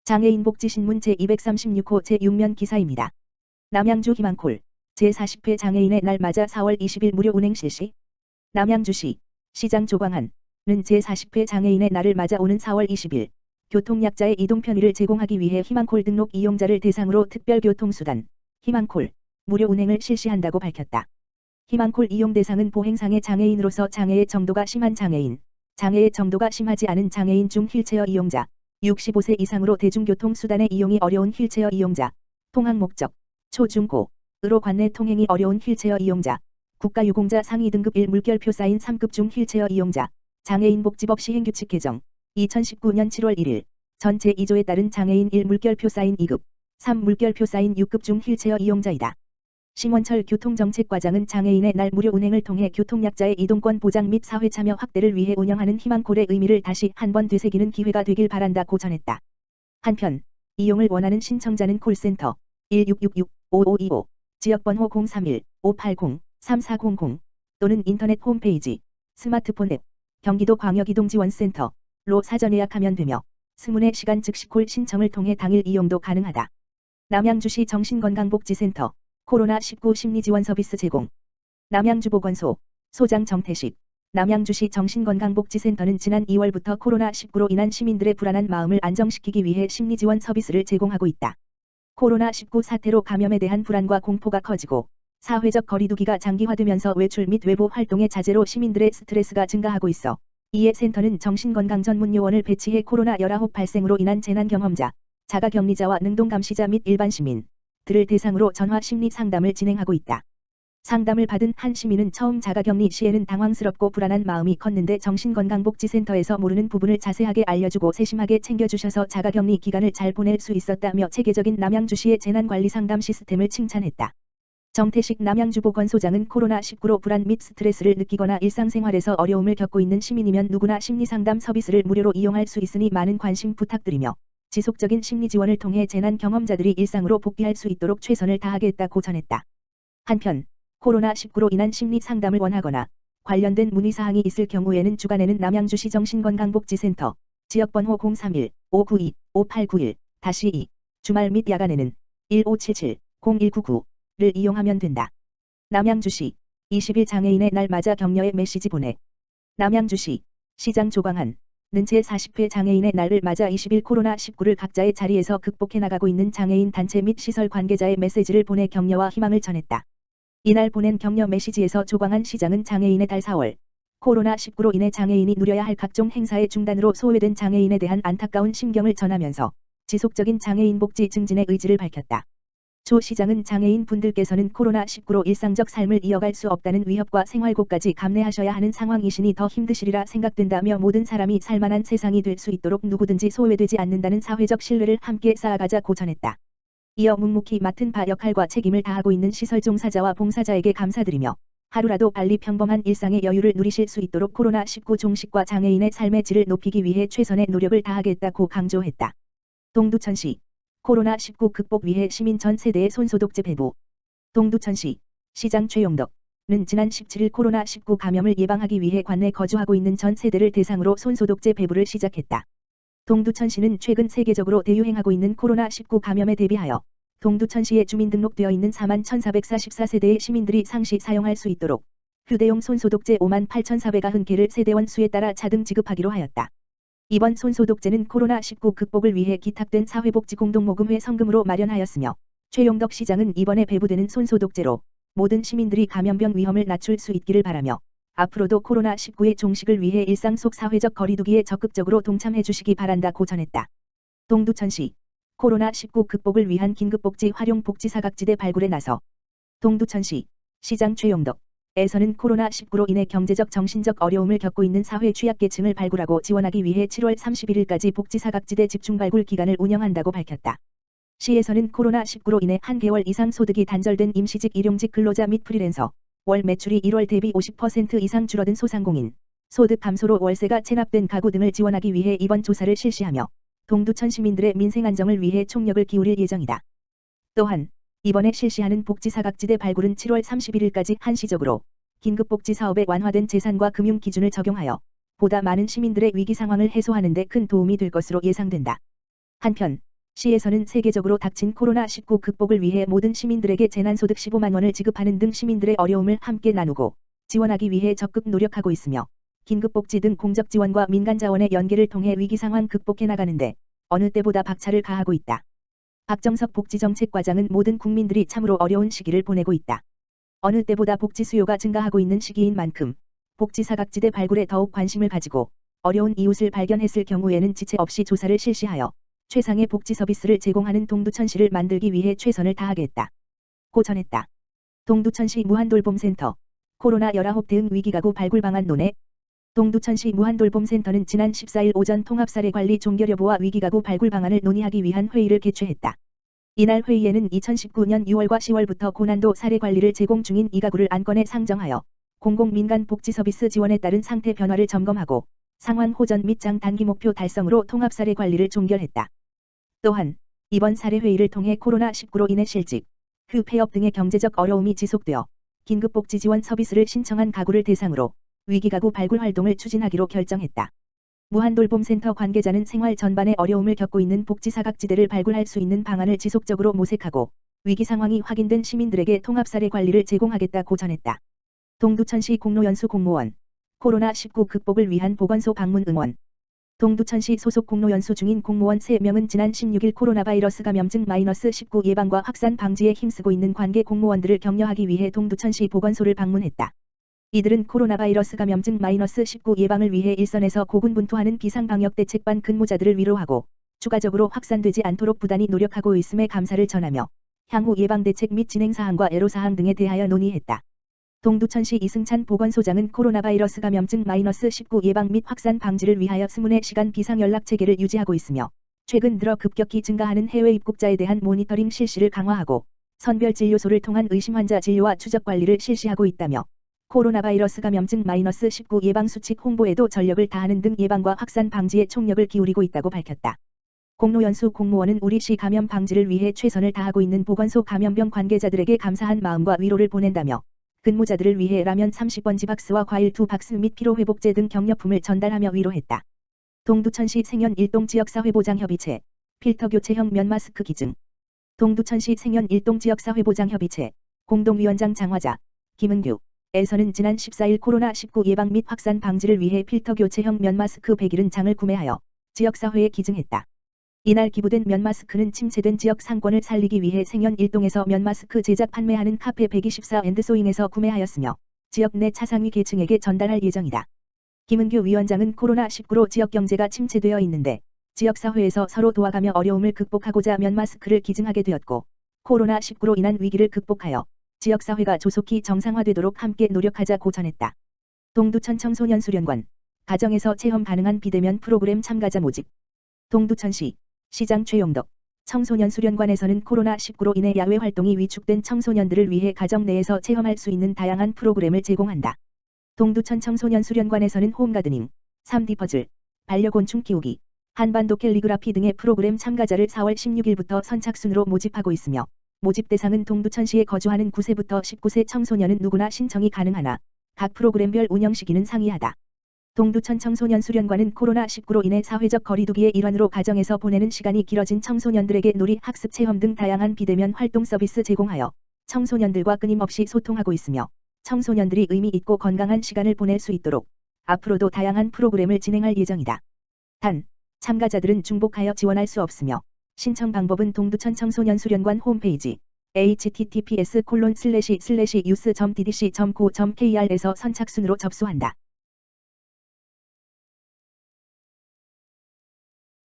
장애인복지신문 제236호 제6면 기사입니다. 남양주 희망콜 제40회 장애인의 날 맞아 4월 20일 무료 운행 실시. 남양주시 시장 조광한은 제40회 장애인의 날을 맞아 오는 4월 20일 교통약자의 이동 편의를 제공하기 위해 희망콜 등록 이용자를 대상으로 특별교통수단 희망콜 무료 운행을 실시한다고 밝혔다. 희망콜 이용 대상은 보행상의 장애인으로서 장애의 정도가 심한 장애인, 장애의 정도가 심하지 않은 장애인 중 휠체어 이용자, 65세 이상으로 대중교통수단의 이용이 어려운 휠체어 이용자, 통학 목적, 초, 중, 고으로 관내 통행이 어려운 휠체어 이용자, 국가유공자 상위 등급 1 물결표 사인 3급 중 휠체어 이용자, 장애인복지법 시행규칙 개정 2019년 7월 1일 전 제2조에 따른 장애인 1 물결표 사인 2급, 3 물결표 사인 6급 중 휠체어 이용자이다. 심원철 교통정책과장은 장애인의 날 무료 운행을 통해 교통약자의 이동권 보장 및 사회 참여 확대를 위해 운영하는 희망콜의 의미를 다시 한번 되새기는 기회가 되길 바란다고 전했다. 한편 이용을 원하는 신청자는 콜센터 1666-5525, 지역번호 031-580-3400 또는 인터넷 홈페이지, 스마트폰 앱, 경기도 광역이동지원센터로 사전 예약하면 되며 스문의 시간 즉시 콜 신청을 통해 당일 이용도 가능하다. 남양주시 정신건강복지센터 코로나19 심리지원 서비스 제공. 남양주보건소 소장 정태식. 남양주시 정신건강복지센터는 지난 2월부터 코로나19로 인한 시민들의 불안한 마음을 안정시키기 위해 심리지원 서비스를 제공하고 있다. 코로나19 사태로 감염에 대한 불안과 공포가 커지고 사회적 거리두기가 장기화되면서 외출 및 외부 활동의 자제로 시민들의 스트레스가 증가하고 있어 이에 센터는 정신건강 전문 요원을 배치해 코로나19 발생으로 인한 재난 경험자, 자가격리자와 능동감시자 및 일반 시민 들을 대상으로 전화 심리 상담을 진행하고 있다. 상담을 받은 한 시민은 처음 자가격리 시에는 당황스럽고 불안한 마음이 컸는데 정신건강복지센터에서 모르는 부분을 자세하게 알려주고 세심하게 챙겨주셔서 자가격리 기간을 잘 보낼 수 있었다며 체계적인 남양주시의 재난관리 상담 시스템을 칭찬했다. 정태식 남양주보건소장은 코로나19로 불안 및 스트레스를 느끼거나 일상생활에서 어려움을 겪고 있는 시민이면 누구나 심리상담 서비스를 무료로 이용할 수 있으니 많은 관심 부탁드리며 지속적인 심리 지원을 통해 재난 경험자들이 일상으로 복귀할 수 있도록 최선을 다하겠다고 전했다. 한편 코로나19로 인한 심리 상담을 원하거나 관련된 문의사항이 있을 경우에는 주간에는 남양주시 정신건강복지센터 지역번호 031-592-5891-2, 주말 및 야간에는 1577-0199를 이용하면 된다. 남양주시 20일 장애인의 날 맞아 격려의 메시지 보내. 남양주시 시장 조광한 는 제40회 장애인의 날을 맞아 20일 코로나19를 각자의 자리에서 극복해 나가고 있는 장애인 단체 및 시설 관계자의 메시지를 보내 격려와 희망을 전했다. 이날 보낸 격려 메시지에서 조광한 시장은 장애인의 달 4월 코로나19로 인해 장애인이 누려야 할 각종 행사의 중단으로 소외된 장애인에 대한 안타까운 심경을 전하면서 지속적인 장애인 복지 증진의 의지를 밝혔다. 조 시장은 장애인 분들께서는 코로나19로 일상적 삶을 이어갈 수 없다는 위협과 생활고까지 감내하셔야 하는 상황이시니 더 힘드시리라 생각된다며 모든 사람이 살만한 세상이 될 수 있도록 누구든지 소외되지 않는다는 사회적 신뢰를 함께 쌓아가자고 전했다. 이어 묵묵히 맡은 바 역할과 책임을 다하고 있는 시설 종사자와 봉사자에게 감사드리며 하루라도 빨리 평범한 일상의 여유를 누리실 수 있도록 코로나19 종식과 장애인의 삶의 질을 높이기 위해 최선의 노력을 다하겠다고 강조했다. 동두천시 코로나19 극복 위해 시민 전 세대의 손소독제 배부. 동두천시 시장 최용덕는 지난 17일 코로나19 감염을 예방하기 위해 관내 거주하고 있는 전 세대를 대상으로 손소독제 배부를 시작했다. 동두천시는 최근 세계적으로 대유행하고 있는 코로나19 감염에 대비하여 동두천시에 주민등록되어 있는 41,444세대의 시민들이 상시 사용할 수 있도록 휴대용 손소독제 58,490개를 세대원 수에 따라 차등 지급하기로 하였다. 이번 손소독제는 코로나19 극복을 위해 기탁된 사회복지공동모금회 성금으로 마련하였으며 최용덕 시장은 이번에 배부되는 손소독제로 모든 시민들이 감염병 위험을 낮출 수 있기를 바라며 앞으로도 코로나19의 종식을 위해 일상 속 사회적 거리두기에 적극적으로 동참해 주시기 바란다고 전했다. 동두천시 코로나19 극복을 위한 긴급복지 활용 복지사각지대 발굴에 나서. 동두천시 시장 최용덕 에서는 코로나19로 인해 경제적 정신적 어려움을 겪고 있는 사회 취약계층을 발굴하고 지원하기 위해 7월 31일까지 복지사각지대 집중발굴 기간을 운영한다고 밝혔다. 시에서는 코로나19로 인해 한 개월 이상 소득이 단절된 임시직 일용직 근로자 및 프리랜서, 월 매출이 1월 대비 50% 이상 줄어든 소상공인, 소득 감소로 월세가 체납된 가구 등을 지원하기 위해 이번 조사를 실시하며 동두천 시민들의 민생 안정을 위해 총력을 기울일 예정이다. 또한 이번에 실시하는 복지사각지대 발굴은 7월 31일까지 한시적으로 긴급복지 사업에 완화된 재산과 금융 기준을 적용하여 보다 많은 시민들의 위기 상황을 해소하는 데 큰 도움이 될 것으로 예상된다. 한편 시에서는 세계적으로 닥친 코로나19 극복을 위해 모든 시민들에게 재난소득 15만 원을 지급하는 등 시민들의 어려움을 함께 나누고 지원하기 위해 적극 노력하고 있으며 긴급복지 등 공적 지원과 민간 자원의 연계를 통해 위기 상황 극복해 나가는데 어느 때보다 박차를 가하고 있다. 박정석 복지정책과장은 모든 국민들이 참으로 어려운 시기를 보내고 있다. 어느 때보다 복지 수요가 증가하고 있는 시기인 만큼 복지 사각지대 발굴에 더욱 관심을 가지고 어려운 이웃을 발견했을 경우에는 지체 없이 조사를 실시하여 최상의 복지 서비스를 제공하는 동두천시를 만들기 위해 최선을 다하겠다. 고 전했다. 동두천시 무한돌봄센터 코로나19 대응 위기가구 발굴 방안 논의. 동두천시 무한돌봄센터는 지난 14일 오전 통합사례관리 종결여부와 위기가구 발굴 방안을 논의하기 위한 회의를 개최했다. 이날 회의에는 2019년 6월과 10월부터 고난도 사례관리를 제공 중인 이 가구를 안건에 상정하여 공공민간 복지서비스 지원에 따른 상태 변화를 점검하고 상환 호전 및 장 단기 목표 달성으로 통합사례 관리를 종결했다. 또한 이번 사례회의를 통해 코로나19로 인해 실직, 폐업 등의 경제적 어려움이 지속되어 긴급복지 지원 서비스를 신청한 가구를 대상으로 위기가구 발굴 활동을 추진하기로 결정했다. 무한돌봄센터 관계자는 생활 전반에 어려움을 겪고 있는 복지 사각지대를 발굴할 수 있는 방안을 지속적으로 모색하고 위기 상황이 확인된 시민들에게 통합사례 관리를 제공하겠다고 전했다. 동두천시 공로연수 공무원 코로나19 극복을 위한 보건소 방문 응원. 동두천시 소속 공로연수 중인 공무원 3명은 지난 16일 코로나 바이러스 감염증 -19 예방과 확산 방지에 힘쓰고 있는 관계 공무원들을 격려하기 위해 동두천시 보건소를 방문했다. 이들은 코로나 바이러스 감염증 -19 예방을 위해 일선에서 고군분투하는 비상방역대책반 근무자들을 위로하고 추가적으로 확산되지 않도록 부단히 노력하고 있음에 감사를 전하며 향후 예방대책 및 진행사항과 애로사항 등에 대하여 논의했다. 동두천시 이승찬 보건소장은 코로나 바이러스 감염증 -19 예방 및 확산 방지를 위하여 24시간 비상연락체계를 유지하고 있으며 최근 들어 급격히 증가하는 해외 입국자에 대한 모니터링 실시를 강화하고 선별진료소를 통한 의심 환자 진료와 추적 관리를 실시하고 있다며 코로나 바이러스 감염증 -19 예방 수칙 홍보에도 전력을 다하는 등 예방과 확산 방지에 총력을 기울이고 있다고 밝혔다. 공로연수 공무원은 우리시 감염 방지를 위해 최선을 다하고 있는 보건소 감염병 관계자들에게 감사한 마음과 위로를 보낸다며 근무자들을 위해 라면 30번지 박스와 과일 2박스 및 피로회복제 등 격려품을 전달하며 위로했다. 동두천시 생현 일동 지역사회보장협의체 필터 교체형 면 마스크 기증. 동두천시 생현 일동 지역사회보장협의체 공동위원장 장화자 김은규 에서는 지난 14일 코로나19 예방 및 확산 방지를 위해 필터 교체형 면 마스크 170장을 구매하여 지역사회에 기증했다. 이날 기부된 면 마스크는 침체된 지역 상권을 살리기 위해 생현 일동에서 면 마스크 제작 판매하는 카페 124&소잉에서 구매하였으며 지역 내 차상위 계층에게 전달할 예정이다. 김은규 위원장은 코로나19로 지역 경제가 침체되어 있는데 지역사회에서 서로 도와가며 어려움을 극복하고자 면 마스크를 기증하게 되었고 코로나19로 인한 위기를 극복하여 지역사회가 조속히 정상화되도록 함께 노력하자고 전했다. 동두천 청소년 수련관 가정에서 체험 가능한 비대면 프로그램 참가자 모집. 동두천시 시장 최용덕 청소년 수련관에서는 코로나19로 인해 야외 활동이 위축된 청소년들을 위해 가정 내에서 체험할 수 있는 다양한 프로그램을 제공한다. 동두천 청소년 수련관에서는 홈가드닝, 3D 퍼즐, 반려곤충 키우기, 한반도 캘리그라피 등의 프로그램 참가자를 4월 16일부터 선착순으로 모집하고 있으며 모집 대상은 동두천시에 거주하는 9세부터 19세 청소년은 누구나 신청이 가능하나 각 프로그램별 운영 시기는 상이하다. 동두천 청소년 수련관은 코로나19로 인해 사회적 거리두기의 일환으로 가정에서 보내는 시간이 길어진 청소년들에게 놀이, 학습, 체험 등 다양한 비대면 활동 서비스 제공하여 청소년들과 끊임없이 소통하고 있으며 청소년들이 의미 있고 건강한 시간을 보낼 수 있도록 앞으로도 다양한 프로그램을 진행할 예정이다. 단, 참가자들은 중복하여 지원할 수 없으며 신청 방법은 동두천 청소년 수련관 홈페이지 https://youth.ddc.go.kr에서 선착순으로 접수한다.